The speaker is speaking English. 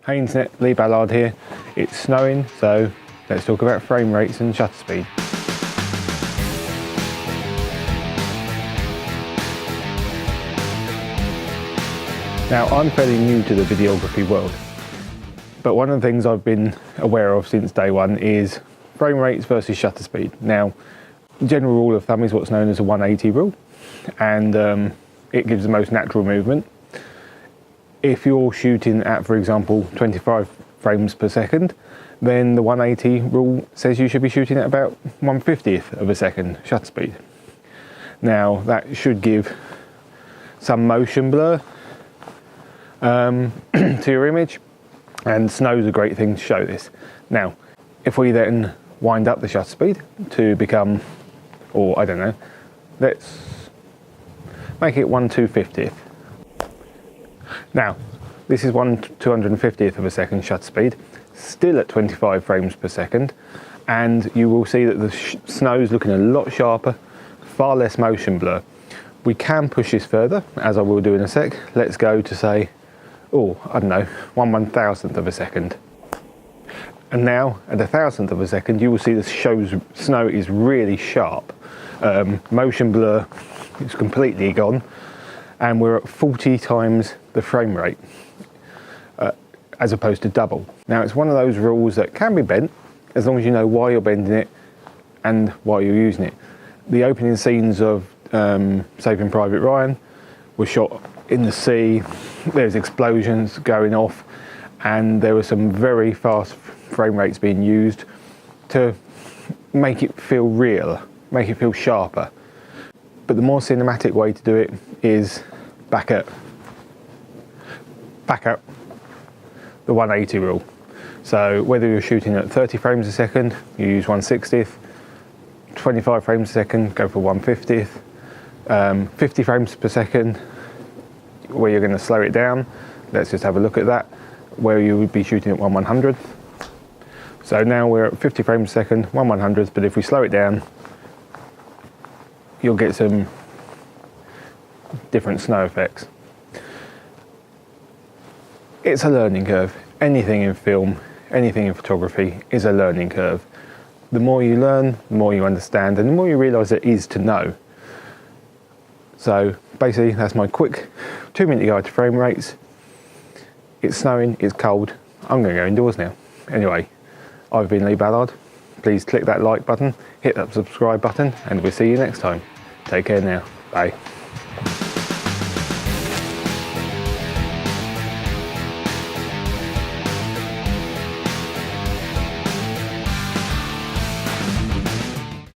Hey internet, Lee Ballard here. It's snowing, so let's talk about frame rates and shutter speed. Now, I'm fairly new to the videography world, but one of the things I've been aware of since day one is frame rates versus shutter speed. Now, general rule of thumb is what's known as a 180 rule, and it gives the most natural movement. If you're shooting at, for example, 25 frames per second, then the 180 rule says you should be shooting at about 1/50th of a second shutter speed. Now, that should give some motion blur to your image, and snow's a great thing to show this. Now, if we then wind up the shutter speed to become, or I don't know, let's make it 1/250th. Now, this is 1/250th of a second shutter speed, still at 25 frames per second, and you will see that the snow's looking a lot sharper, far less motion blur. We can push this further, as I will do in a sec. Let's go to say, I don't know, 1/1000th of a second. And now, at 1,000th of a second, you will see the snow is really sharp. Motion blur is completely gone, and we're at 40 times the frame rate, as opposed to double. Now, it's one of those rules that can be bent, as long as you know why you're bending it and why you're using it. The opening scenes of Saving Private Ryan were shot in the sea. There's explosions going off, and there were some very fast frame rates being used to make it feel real, make it feel sharper. But the more cinematic way to do it is back at the 180 rule. So whether you're shooting at 30 frames a second, you use 1/60th, 25 frames a second, go for 1/50th, 50 frames per second, where you're going to slow it down. Let's just have a look at that, where you would be shooting at 1/100th. So now we're at 50 frames a second, 1/100th, but if we slow it down, you'll get some different snow effects. It's a learning curve. Anything in film, anything in photography is a learning curve. The more you learn, the more you understand, and the more you realise there is to know. So basically, that's my quick 2-minute guide to frame rates. It's snowing, it's cold. I'm going to go indoors now. Anyway, I've been Lee Ballard. Please click that like button, hit that subscribe button, and we'll see you next time. Take care now. Bye.